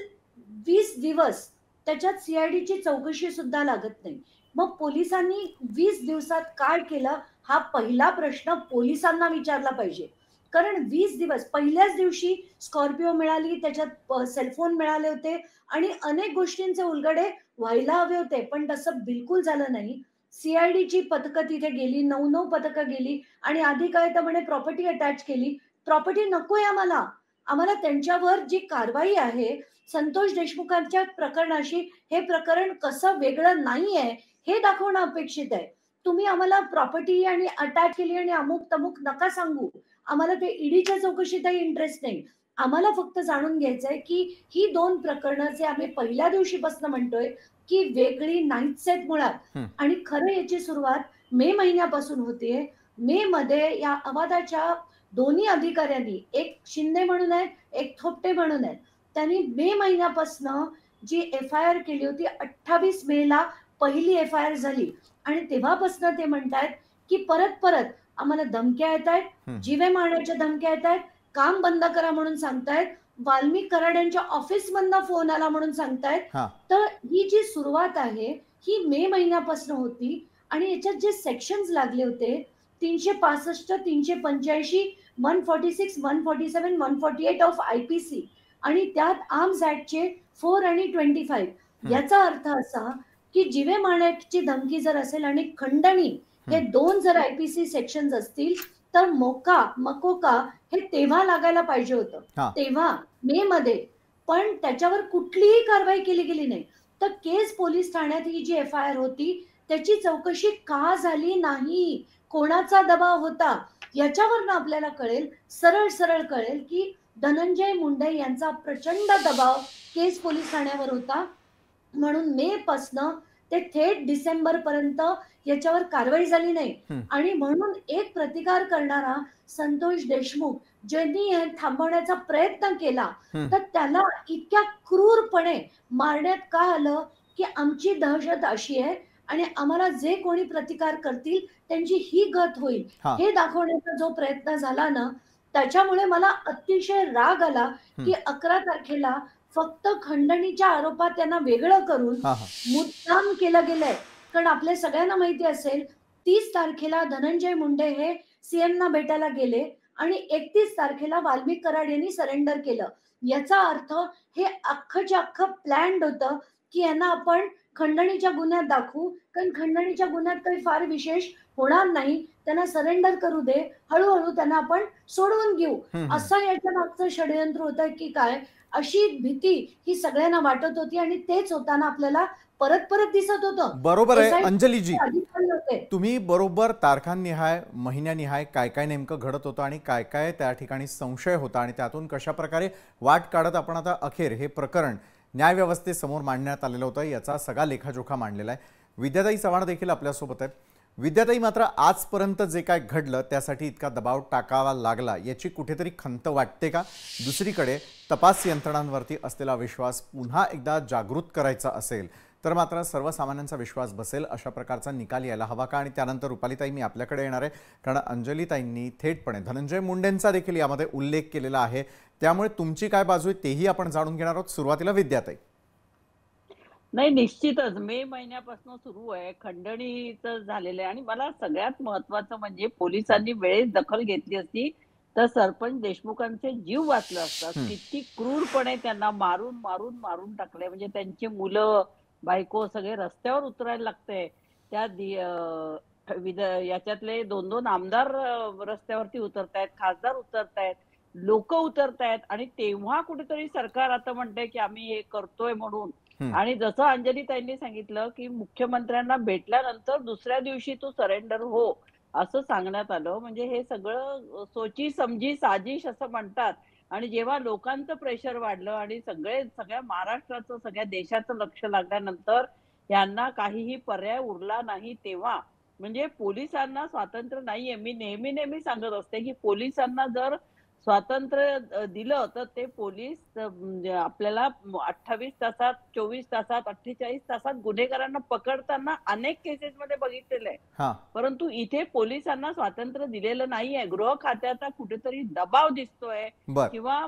20 दिवस त्याच्यात सी चौकशी सुद्धा लागत नाही. मग पोलिसांनी 20 दिवसात काय केलं? हा पहिला प्रश्न पोलिसांना विचारला पाहिजे. कारण 20 दिवस पहिल्याच दिवशी स्कॉर्पिओ मिळाली, त्याच्यात सेलफोन मिळाले होते आणि अनेक गोष्टींचे उलगडे व्हायला हवे होते. पण तसं बिलकुल झालं नाही. सी पथकं तिथे गेली, 9-9 पथकं गेली आणि आधी काय तर म्हणे प्रॉपर्टी अटॅच केली. प्रॉपर्टी नकोय आम्हाला. आम्हाला त्यांच्यावर जी कारवाई आहे, संतोष देशमुखांच्या प्रकरणाशी हे प्रकरण कसं वेगळं नाहीये, हे दाखवणं अपेक्षित आहे. तुम्ही आम्हाला प्रॉपर्टी आणि अटॅच केली आणि अमुक-तमुक नका सांगू. आम्हाला ते ईडीच्या चौकशीतही इंटरेस्ट नाही. आम्हाला फक्त जाणून घ्यायचंय, की ही 2 प्रकरणं जे आम्ही पहिल्या दिवशीपासून म्हणतोय, की वेगळी नाहीच आहेत मुळात. हं. आणि खरं याची सुरुवात मे महिन्यापासून होतीये. मे मध्ये या अवाधाच्या दोन्ही अधिकाऱ्यांनी, एक शिंदे म्हणून आहेत, एक थोपटे म्हणून आहेत. त्यांनी मे महिन्यापासनं जी एफ-आय-आर केली होती 28 मेला पहिली एफ-आय-आर झाली आणि तेव्हापासनं ते म्हणतायत, की परत-परत आम्हाला धमक्या येतायत, हं. जीवे मारण्याच्या धमक्या येतायत, काम बंद करा म्हणून सांगतायत, वाल्मिक कराडांच्या ऑफिसमधनं फोन आला म्हणून सांगतायत. हां. तर ही जी सुरुवात आहे ही मे महिन्यापासून होती आणि याच्यात जे सेक्शन्स लागले होते 365, 385, 146, 147, 148 ऑफ आय-पी-सी आणि त्यात आर्म्स ऍक्टचे 4 आणि 25. हं. याचा अर्थ असा की जीवे मारण्याची धमकी जर असेल आणि खंडणी हे 2 जर आय-पी-सी सेक्शन्स असतील तर मकोका हे तेव्हा लागायला पाहिजे होतं. हां. तेव्हा मे मध्ये. पण त्याच्यावर कुठलीही कारवाई केली गेली नाही. तर केज पोलीस ठाण्यात ही जी एफ-आय-आर होती त्याची चौकशी का झाली नाही? कोणाचा दबाव होता? याच्यावरनं आपल्याला कळेल, सरळ कळेल की धनंजय मुंडे यांचा प्रचंड दबाव केज पोलीस ठाण्यावर होता. म्हणून मे पासनं ते थेट डिसेंबर पर्यंत याच्यावर कारवाई झाली नाही. हं. आणि म्हणून एक प्रतिकार करणारा संतोष देशमुख ज्यांनी हे थांबवण्याचा प्रयत्न केला, हं. तर त्याला इतक्या क्रूरपणे मारण्यात का आलं, की आमची दहशत अशी आहे आणि आम्हाला जे कोणी प्रतिकार करतील त्यांची ही गत होईल, हां. हे दाखवण्याचा जो प्रयत्न झाला ना, त्याच्यामुळे मला अतिशय राग आला, हं. की 11 तारखेला फक्त खंडणीच्या आरोपात त्यांना वेगळं करून हां, हां. मुद्दाम केलं गेलंय. कारण आपल्या सगळ्यांना माहिती असेल 30 तारखेला धनंजय मुंडे हे सीएमना भेटायला गेले आणि 31 तारखेला वाल्मिक कराड यांनी सरेंडर केलं. याचा अर्थ हे अख्खच्या अख्खं प्लॅन्ड होतं, की यांना आपण खंडणीच्या गुन्ह्यात दाखवू. कारण खंडणीच्या गुन्ह्यात काही फार विशेष होणार नाही. त्यांना सरेंडर करू दे. हळू त्यांना आपण सोडवून घेऊ. हं, हं. असं याच्या मागचं षडयंत्र होतं की काय? अशी भीती ही सगळ्यांना वाटत होती आणि तेच होताना आपल्याला परत दिसत होतं. बरोबर आहे SIT अंजलीजी. अधिकारी होते. तुम्ही बरोबर तारखांनिहाय, महिन्यानिहाय काय काय नेमकं घडत होतं आणि काय काय त्या ठिकाणी संशय होता आणि त्यातून कशा प्रकारे वाट काढत आपण आता अखेर हे प्रकरण न्यायव्यवस्थेसमोर मांडण्यात आलेलं होतं याचा सगळा लेखाजोखा मांडलेला आहे. विद्याताई चव्हाण देखील आपल्यासोबत आहेत. विद्याताई, मात्र आजपर्यंत जे काय घडलं त्यासाठी इतका दबाव टाकावा लागला याची कुठेतरी खंत वाटते का? दुसरीकडे तपास यंत्रणांवरती असलेला विश्वास पुन्हा एकदा जागृत करायचा असेल तर मात्र सर्वसामान्यांचा विश्वास बसेल अशा प्रकारचा निकाल यायला हवा का? आणि त्यानंतर रुपालीताई मी आपल्याकडे येणार आहे, कारण अंजलीताईंनी थेटपणे धनंजय मुंडेंचा देखील यामध्ये उल्लेख केलेला आहे. त्यामुळे तुमची काय बाजू आहे तेही आपण जाणून घेणार आहोत. सुरुवातीला विद्याताई. नाही, निश्चितच मे महिन्यापासून सुरू आहे, खंडणीचं झालेलं आहे आणि मला सगळ्यात महत्वाचं म्हणजे पोलिसांनी वेळेत दखल घेतली असती तर सरपंच देशमुखांचे जीव वाचले असतात. किती क्रूरपणे त्यांना मारून टाकले. म्हणजे त्यांची मुलं बायको सगळे रस्त्यावर उतरायला लागते. त्या याच्यातले 2-2 आमदार रस्त्यावरती उतरतायत, खासदार उतरतायत, लोक उतरतायत आणि तेव्हा कुठेतरी सरकार आता म्हणते की आम्ही हे करतोय म्हणून. आणि जसं अंजलीताईंनी सांगितलं की मुख्यमंत्र्यांना भेटल्यानंतर दुसऱ्या दिवशी तू सरेंडर हो असं सांगण्यात आलं. म्हणजे हे सगळं सोची समजी साजिश असं म्हणतात. आणि जेव्हा लोकांचं प्रेशर वाढलं आणि सगळ्या महाराष्ट्राचं, सगळ्या देशाचं लक्ष लागल्यानंतर यांना काहीही पर्याय उरला नाही तेव्हा. म्हणजे पोलिसांना स्वातंत्र्य नाहीये. मी नेहमी सांगत असते की पोलिसांना जर स्वातंत्र्य दिलं तर ते पोलीस म्हणजे आपल्याला 28 तासात, 24 तासात, 48 तासात गुन्हेगारांना पकडताना अनेक केसेसमध्ये बघितलेलं आहे. परंतु इथे पोलिसांना स्वातंत्र्य दिलेलं नाहीये. गृह खात्याचा कुठेतरी दबाव दिसतोय किंवा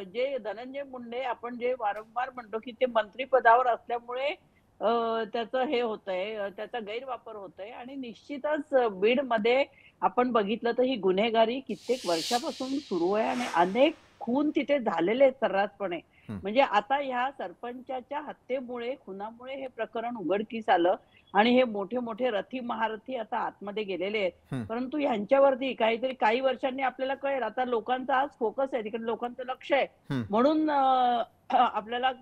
जे धनंजय मुंडे आपण जे वारंवार म्हणतो की ते मंत्रिपदावर असल्यामुळे त्याचं हे होतंय, त्याचा गैरवापर होतोय आणि निश्चितच बीडमध्ये आपण बघितलं तर ही गुन्हेगारी कित्येक वर्षापासून सुरू आहे आणि अनेक खून तिथे झालेले आहेत सर्रासपणे. म्हणजे आता ह्या सरपंचाच्या हत्येमुळे, खुनामुळे हे प्रकरण उघडकीस आलं आणि हे मोठे मोठे रथी महारथी आता आतमध्ये गेलेले आहेत. परंतु ह्यांच्यावरती काहीतरी काही वर्षांनी आपल्याला कळेल. आता लोकांचा आज फोकस आहे, तिकडे लोकांचं लक्ष आहे म्हणून आपल्याला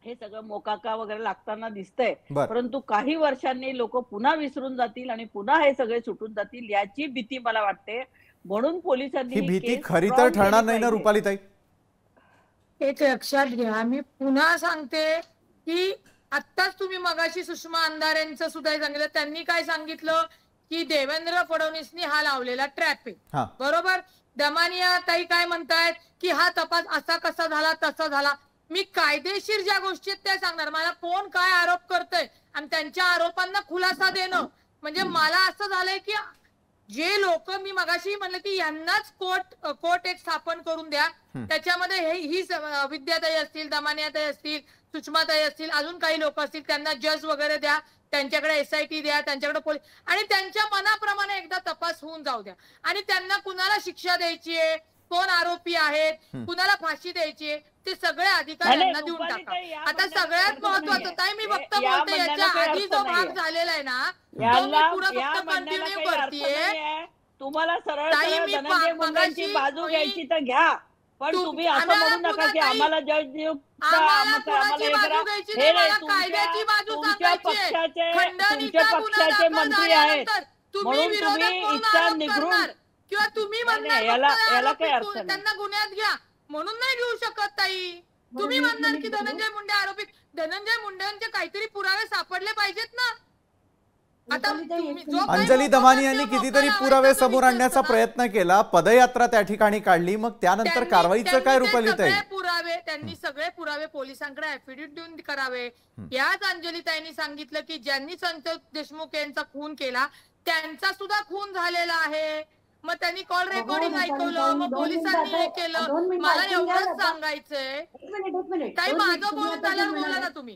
हे सगळं मोकाका वगैरे लागताना दिसतंय. परंतु काही वर्षांनी लोक पुन्हा विसरून जातील आणि पुन्हा हे सगळे सुटून जातील याची भीती मला वाटते. म्हणून पोलिसांनी ही भीती खरी तर ठरणार नाही ना रुपालीताई? एक लक्षात घ्या, मी पुन्हा सांगते की आत्ताच तुम्ही मगाशी सुषमा अंधारेंचं सुद्धा सांगितलं. त्यांनी काय सांगितलं की देवेंद्र फडणवीसनी हा लावलेला ट्रॅप आहे. बरोबर. दमानिया ताई काय म्हणतायत की हा तपास असा कसा झाला तसा झाला. मी कायदेशीर ज्या गोष्टी आहेत त्या सांगणार. मला कोण काय आरोप करतय आणि त्यांच्या आरोपांना खुलासा देणं म्हणजे मला असं झालंय की जे लोक मी मगाशी म्हणलं की यांनाच कोर्ट एक स्थापन करून द्या. त्याच्यामध्ये ही विद्याताई असतील, दमानियाताई असतील, सुषमाताई असतील, अजून काही लोक असतील, त्यांना जज वगैरे द्या, त्यांच्याकडे SIT द्या, त्यांच्याकडे पोलीस आणि त्यांच्या मनाप्रमाणे एकदा तपास होऊन जाऊ द्या. आणि त्यांना कुणाला शिक्षा द्यायची आहे, कोण आरोपी आहेत, कुणाला फाशी द्यायची, ते सगळे अधिकार यांना देऊन टाका. आता सगळ्यात महत्वाचं ताई मी फक्त बोलते याच्या आधी जो भाग झालेला आहे ना तो मी पुढे फक्त कंटिन्यू करतेय. तुम्हाला सरळ धनंजय मुंडेंची बाजू घ्यायची तर घ्या, पण तुम्ही असं म्हणू नका की आम्हाला जज नियुक्त तुमच्या पक्षाचे मंत्री आहेत म्हणून तुम्ही इच्छा निघून किंवा तुम्ही म्हणणार याला काही अर्थ नाही. त्यांना गुन्ह्यात घ्या म्हणून नाही घेऊ शकत ताई. तुम्ही म्हणणार की धनंजय मुंडे आरोपी, धनंजय मुंडेंचे काहीतरी पुरावे सापडले पाहिजेत ना. आता अंजली दमानी यांनी कितीतरी पुरावे समोर आणण्याचा प्रयत्न केला, पदयात्रा त्या ठिकाणी काढली, मग त्यानंतर कारवाईचं काय रुपालीताई? त्यांनी सगळे पुरावे पोलिसांकडे ऍफिडेव्हिट देऊन करावे. याच अंजलीताईंनी सांगितलं की ज्यांनी संतोष देशमुख यांचा खून केला त्यांचा सुद्धा खून झालेला आहे. मग त्यांनी कॉल रेकॉर्डिंग ऐकवलं, मग पोलिसांनी हे केलं. मला एवढंच सांगायचंय काही माझं बोलून झाल्यावर बोला ना तुम्ही,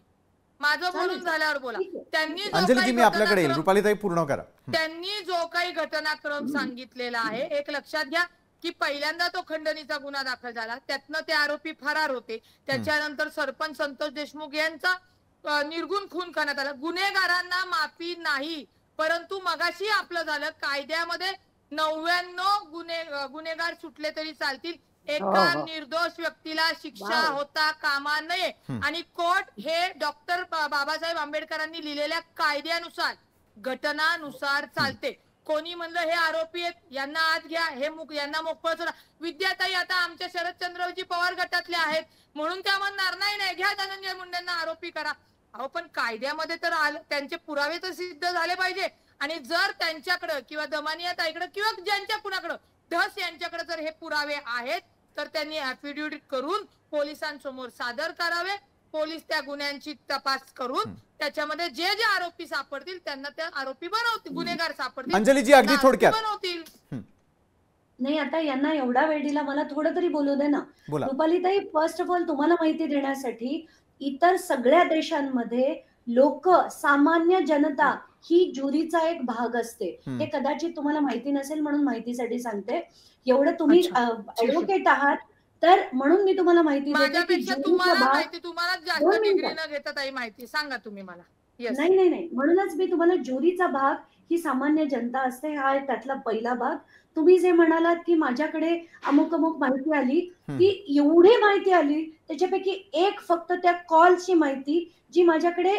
माझं बोलून झाल्यावर बोला. त्यांनी अंजलीजी मी आपल्याकडे येईल, रुपालीताई पूर्ण करा. त्यांनी जो काही घटनाक्रम सांगितलेला आहे एक लक्षात घ्या की पहिल्यांदा तो खंडणीचा गुन्हा दाखल झाला, त्यातनं ते आरोपी फरार होते. त्याच्यानंतर सरपंच संतोष देशमुख यांचा निर्गुण खून करण्यात आला. गुन्हेगारांना माफी नाही, परंतु मगाशी आपलं झालं कायद्यामध्ये 99 गुन्हेगार सुटले तरी चालतील, एका निर्दोष व्यक्तीला शिक्षा होता कामा नये. आणि कोर्ट हे डॉक्टर बाबासाहेब आंबेडकरांनी लिहिलेल्या कायद्यानुसार घटनानुसार चालते. कोणी म्हणलं हे आरोपी आहेत यांना आत घ्या, हे यांना मोकळं सोडा. विद्याताई आता आमच्या शरदचंद्रजी पवार गटातल्या आहेत म्हणून त्या म्हणणार नाही घ्या धनंजय मुंडेंना आरोपी करा. अहो पण कायद्यामध्ये तर त्यांचे पुरावे तर सिद्ध झाले पाहिजे. आणि जर त्यांच्याकडे किंवा दमानिया ताईकडे किंवा ज्यांच्या कुणाकडे धस यांच्याकडे जर हे पुरावे आहेत तर त्यांनी ऍफिडेव्हिट करून पोलिसांसमोर सादर करावे. पोलीस त्या गुन्ह्यांची तपास करून त्याच्यामध्ये जे जे आरोपी सापडतील त्यांना त्या आरोपी बनवतील, गुन्हेगार सापडतील अंजलीजी अगदी थोडक्यात बनवतील. नाही आता यांना एवढा वेळ दिला, मला थोडं तरी बोलू दे ना. रुपालीताई, फर्स्ट ऑफ ऑल तुम्हाला माहिती देण्यासाठी इतर सगळ्या देशांमध्ये लोक, सामान्य जनता ही ज्युरीचा एक भाग असते. हे कदाचित तुम्हाला माहिती नसेल म्हणून माहितीसाठी सांगते. एवढं तुम्ही ऍडव्होकेट आहात तर म्हणून मी तुम्हाला माहिती देते की तुम्हाला जास्त डिग्री न घेता ताई माहिती सांगा तुम्ही मला. नाही म्हणूनच मी तुम्हाला ज्युरीचा भाग ही सामान्य जनता असते, हा त्यातला पहिला भाग. तुम्ही जे म्हणालात की माझ्याकडे अमुक माहिती आली, ती एवढी माहिती आली त्याच्यापैकी एक फक्त त्या कॉलची माहिती जी माझ्याकडे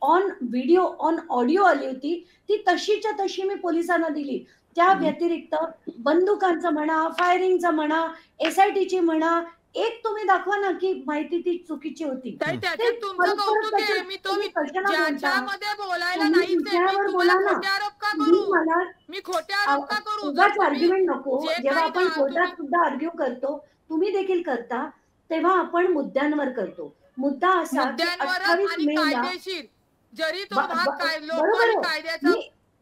ऑन व्हिडिओ ऑन ऑडिओ आली होती ती तशीच्या तशी मी पोलिसांना दिली. त्या व्यतिरिक्त बंदुकांचं म्हणा, फायरिंगचं म्हणा, SITची म्हणा, एक तुम्ही दाखवा ना की माहिती ती चुकीची होती. त्याच्यात तुमचं कौतुक आहे. मी तो ज्याच्यामध्ये बोलायला नाहीच आहे. मी तुम्हाला खोटे आरोप का करू? मी खोटे आरोप का करू? उगाच आर्ग्युमेंट नको. जेव्हा आपण कोर्टात सुद्धा आर्ग्यू करतो, तुम्ही देखील करता, तेव्हा आपण मुद्द्यांवर करतो. मुद्दा असा की 28 मेला कायदेशीर जरी तो भाग लोकपाल कायद्याचा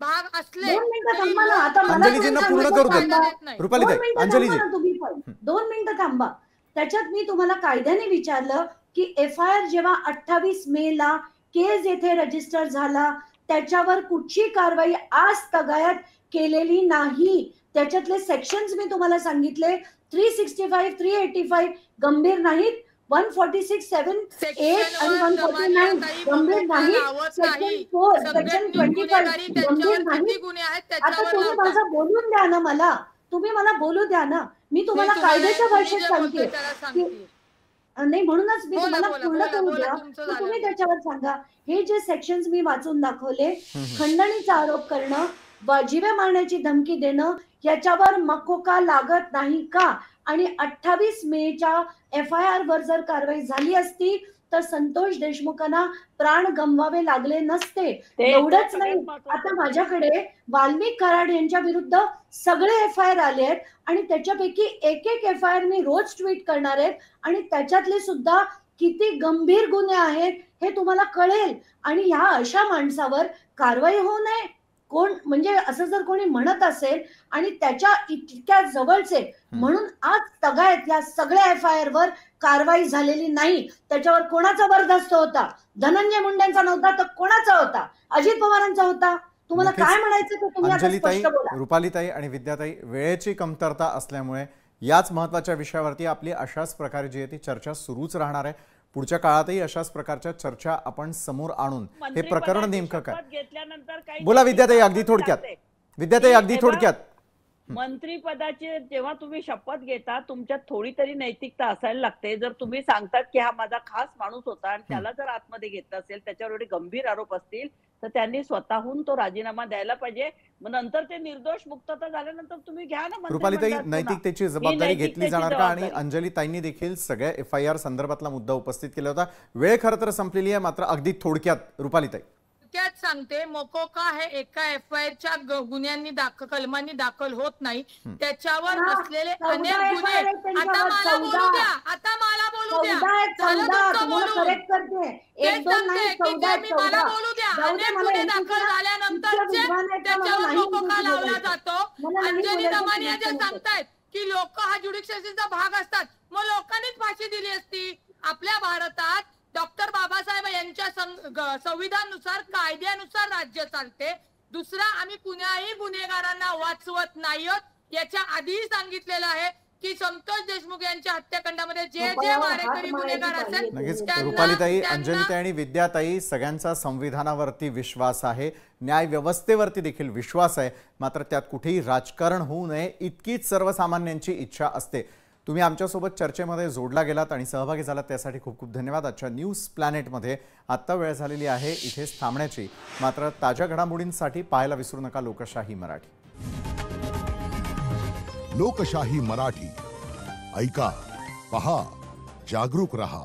भाग असले, अंजलीजींना पूर्ण करू द्या. रुपालीताई, अंजलीजी तुम्ही पण 2 मिनिटं थांबा. त्याच्यात मी तुम्हाला कायद्याने विचारलं की FIR जेव्हा 28 मेला केस येथे रजिस्टर झाला, त्याच्यावर कुठची कारवाई आज तगायत केलेली नाही. त्याच्यातले सेक्शन्स मी तुम्हाला सांगितले. 365, 385 गंभीर नाहीत. 146, 7, 8 आणि 149 गंभीर नाही. सेक्शन 4, सेक्शन 25 गंभीर नाही. आता तुम्ही माझं बोलून द्या ना मला. तुम्ही मला बोलू द्या ना. मी तुम्हाला कायद्याच्या भाषेत सांगते. नाही, म्हणूनच मी तुम्हाला पूर्ण करू द्या. तुम्ही त्याच्यावर सांगा. हे जे सेक्शन्स मी वाचून दाखवले, खंडणीचा आरोप करणं, जीवे मारण्याची धमकी देणं, याच्यावर मकोका लागत नाही का? आणि 28 मेच्या FIR वर जर कारवाई झाली असती तर संतोष देशमुखांना प्राण गमवावे लागले नसते. एवढंच नाही, आता माझ्याकडे वाल्मिक कराड यांच्या विरुद्ध सगळे FIR आले आहेत आणि त्याच्यापैकी एक FIR मी रोज ट्विट करणार आहेत आणि त्याच्यातले सुद्धा किती गंभीर गुन्हे आहेत हे तुम्हाला कळेल. आणि ह्या अशा माणसावर कारवाई होऊ नये कोण, म्हणजे असं जर कोणी म्हणत असेल आणि त्याच्या इतक्या जवळचे म्हणून आज तगायत या सगळ्या FIR वर कारवाई झालेली नाही. त्याच्यावर कोणाचा बरदास्त होता? धनंजय मुंडेंचा नव्हता तर कोणाचा होता? अजित पवारांचा होता. तुम्हाला काय म्हणायचं ते तुम्ही आता स्पष्ट बोला. रुपालीताई आणि विद्याताई, वेळेची कमतरता असल्यामुळे याच महत्त्वाच्या विषयावरती आपली अशाच प्रकारे जी आहे ती चर्चा सुरूच राहणार आहे. पुढच्या काळातही अशाच प्रकारच्या चर्चा आपण समोर आणून हे प्रकरण नेमकं काय. बोला विद्याताई, अगदी थोडक्यात. विद्याताई, अगदी थोडक्यात. मंत्रीपदाची जेव्हा तुम्ही शपथ घेता, तुमच्यात थोडी तरी नैतिकता असायला लागते. जर तुम्ही सांगतात की हा माझा खास माणूस होता आणि त्याला जर आतमध्ये घेतलं असेल, त्याच्यावर एवढे गंभीर आरोप असतील, तर त्यांनी स्वतःहून तो राजीनामा द्यायला पाहिजे. मग नंतर ते निर्दोष मुक्तता झाल्यानंतर तुम्ही घ्या ना. रुपालीताई, नैतिकतेची जबाबदारी घेतली जाणार का? आणि अंजलीताईंनी देखील सगळ्या FIR संदर्भातला मुद्दा उपस्थित केला होता. वेळ खरं तर संपलेली आहे, मात्र अगदी थोडक्यात रुपालीताई. त्यात सांगते, मकोका हे एका FIRच्या गुन्ह्यांनी कलमांनी दाखल होत नाही. त्याच्यावर असलेले अनेक गुन्हे. आता मला बोलू द्या. मला बोलू द्या. अनेक गुन्हे दाखल झाल्यानंतर त्याच्यावर मकोका लावला जातो. अंजली दमानिया जे सांगतायत की लोक हा ज्युडिशियरीचा भाग असतात, मग लोकांनीच फाशी दिली असती. आपल्या भारतात डॉक्टर बाबासाहेब यांच्या संविधानानुसार कायद्यानुसार राज्य चालते. दुसरा, आम्ही कुणाही गुन्हेगारांना वाचवत नाही. याच्या आधीही सांगितलेलं आहे की संतोष देशमुख यांच्या हत्याकांडामध्ये जे मारेकरी गुन्हेगार असेल. रुपालीताई, अंजलीताई आणि विद्याताई, सगळ्यांचा संविधानावरती विश्वास आहे, न्याय व्यवस्थेवरती देखील विश्वास आहे, मात्र त्यात कुठेही राजकारण होऊ नये इतकीच सर्वसामान्यांची इच्छा असते. तुम्ही आमच्यासोबत चर्चेमध्ये जोडला गेलात आणि सहभागी झालात त्यासाठी खूप खूप धन्यवाद. आजच्या न्यूज प्लॅनेटमध्ये आत्ता वेळ झालेली आहे इथेच थांबण्याची. मात्र ताज्या घडामोडींसाठी पाहायला विसरू नका लोकशाही मराठी. लोकशाही मराठी ऐका, पहा, जागरूक रहा.